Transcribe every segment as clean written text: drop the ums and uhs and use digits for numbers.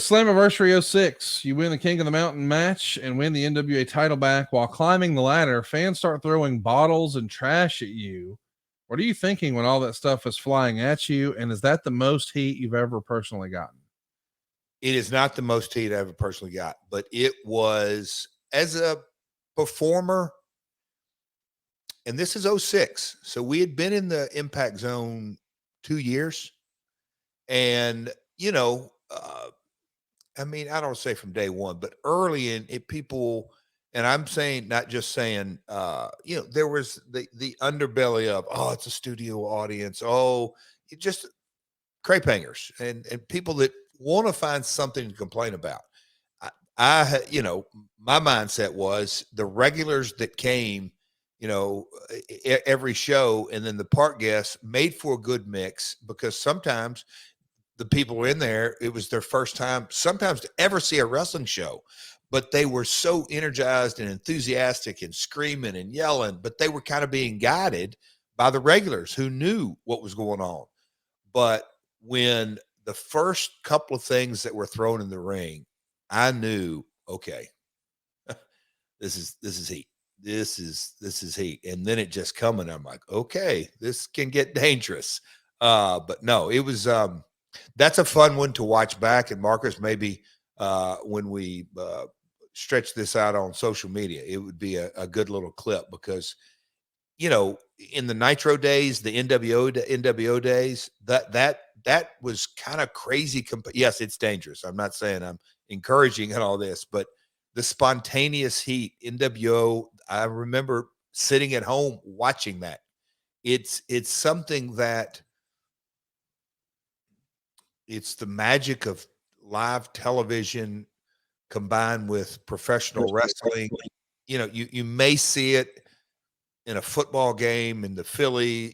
Slammiversary '06, you win the King of the Mountain match and win the NWA title back. While climbing the ladder, fans start throwing bottles and trash at you. What are you thinking when all that stuff is flying at you? And is that the most heat you've ever personally gotten? It is not the most heat I ever personally got, but it was as a performer. And this is '06. So we had been in the impact zone 2 years. And, I mean, I don't say from day one, but early in it, people, and I'm saying, not just saying, there was the underbelly of, oh, it's a studio audience. Oh, it just crepe hangers and people that want to find something to complain about. My mindset was the regulars that came, every show, and then the part guests made for a good mix, because sometimes the people were in there, it was their first time sometimes to ever see a wrestling show, but they were so energized and enthusiastic and screaming and yelling, but they were kind of being guided by the regulars who knew what was going on. But when the first couple of things that were thrown in the ring, I knew, okay, this is heat. This is heat. And then it just coming. I'm like, okay, this can get dangerous. But no, it was that's a fun one to watch back. And Marcus, maybe when we stretch this out on social media, it would be a good little clip, because in the Nitro days, the NWO days, that was kind of crazy. Yes, it's dangerous. I'm not saying I'm encouraging and all this, but the spontaneous heat, NWO, I remember sitting at home watching that. It's something that, it's the magic of live television combined with professional wrestling. You may see it in a football game in the Philadelphia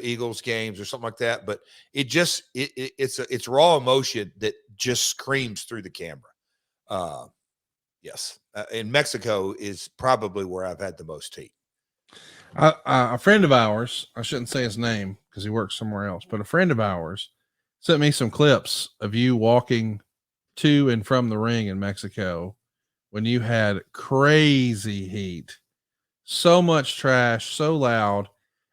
Eagles games or something like that, but it's raw emotion that just screams through the camera. Yes, in Mexico is probably where I've had the most heat. A friend of ours, I shouldn't say his name because he works somewhere else, but a friend of ours sent me some clips of you walking to and from the ring in Mexico when you had crazy heat, so much trash, so loud.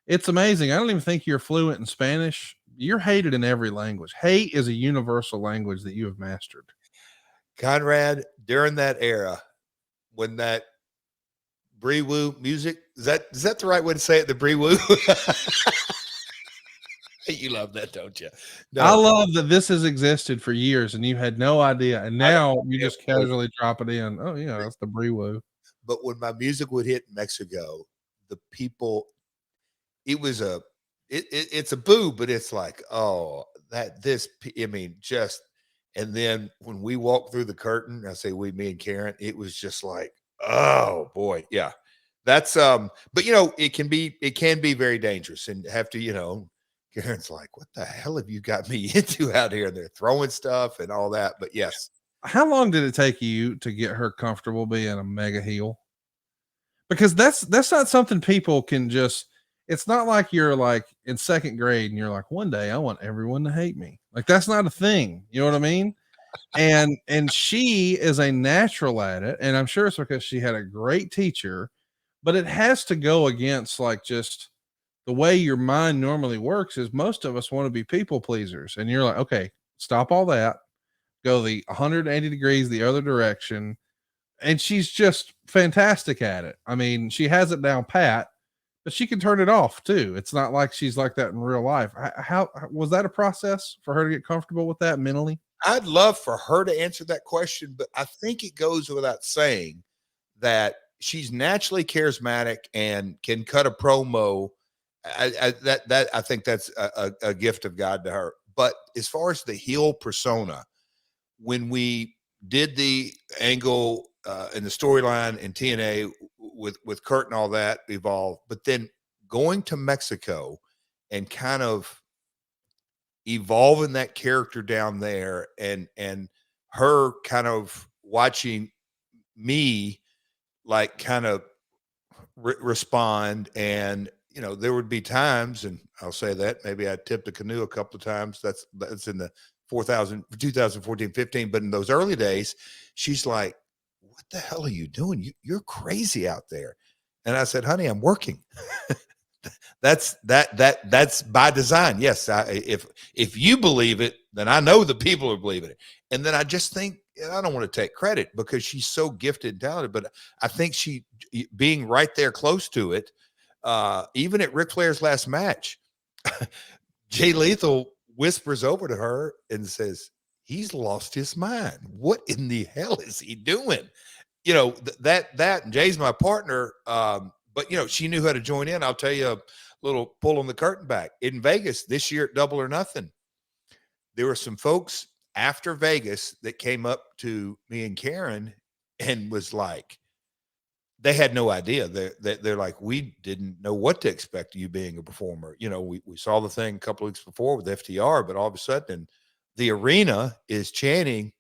It's amazing. I don't even think you're fluent in Spanish. You're hated in every language. Hate is a universal language that you have mastered. Conrad, during that era, when that Bree Woo music, is that the right way to say it? The Bree Woo. You love that, don't you? No, I love that this has existed for years and you had no idea, and now you just casually drop it in. Oh yeah, that's the Bree Woo. But when my music would hit Mexico, the people, it was it's a boo, but it's like, oh, I mean, just, and then when we walked through the curtain, I say we, me and Karen, it was just like, oh boy, yeah. That's but it can be very dangerous, and have to, Karen's like, what the hell have you got me into out here? And they're throwing stuff and all that. But yes. How long did it take you to get her comfortable being a mega heel? Because that's not something people can just, it's not like you're like in second grade and you're like, one day I want everyone to hate me. Like that's not a thing. You know what I mean? And she is a natural at it. And I'm sure it's because she had a great teacher, but it has to go against like just the way your mind normally works. Is most of us want to be people pleasers. And you're like, okay, stop all that, go the 180 degrees the other direction. And she's just fantastic at it. I mean, she has it down pat, but she can turn it off too. It's not like she's like that in real life. How was that a process for her to get comfortable with that mentally? I'd love for her to answer that question, but I think it goes without saying that she's naturally charismatic and can cut a promo. I think that's a gift of God to her. But as far as the heel persona, when we did the angle and the storyline in TNA with Kurt and all that evolved, but then going to Mexico and kind of evolving that character down there, and her kind of watching me like kind of respond. And there would be times, and I'll say that maybe I tipped a canoe a couple of times. That's in the 2014, 15. But in those early days, she's like, what the hell are you doing? You're crazy out there. And I said, honey, I'm working. That's by design. Yes. If you believe it, then I know the people are believing it. And then I just think, and I don't want to take credit because she's so gifted and talented, but I think she being right there close to it, even at Ric Flair's last match, Jay Lethal whispers over to her and says, he's lost his mind. What in the hell is he doing? You know, that Jay's my partner. But you know, she knew how to join in. I'll tell you a little pull on the curtain back in Vegas this year at Double or Nothing. There were some folks after Vegas that came up to me and Karen and was like, they had no idea. They're like, we didn't know what to expect of you being a performer. You know, we saw the thing a couple of weeks before with FTR, but all of a sudden the arena is chanting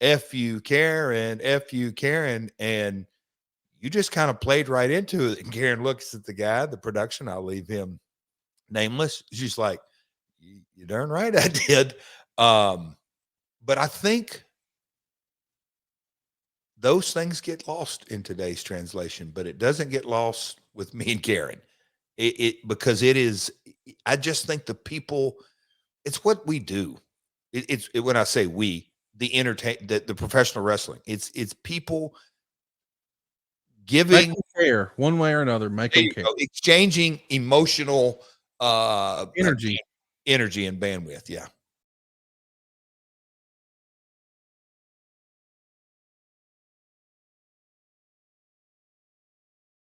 F you, Karen, F you, Karen. And you just kind of played right into it. And Karen looks at the guy, the production, I'll leave him nameless. She's like, you darn right I did. But I think those things get lost in today's translation, but it doesn't get lost with me and Karen. Because it is, I just think the people, it's what we do. When I say we, the professional wrestling, it's people giving care one way or another, make them care. Exchanging emotional energy and bandwidth. Yeah.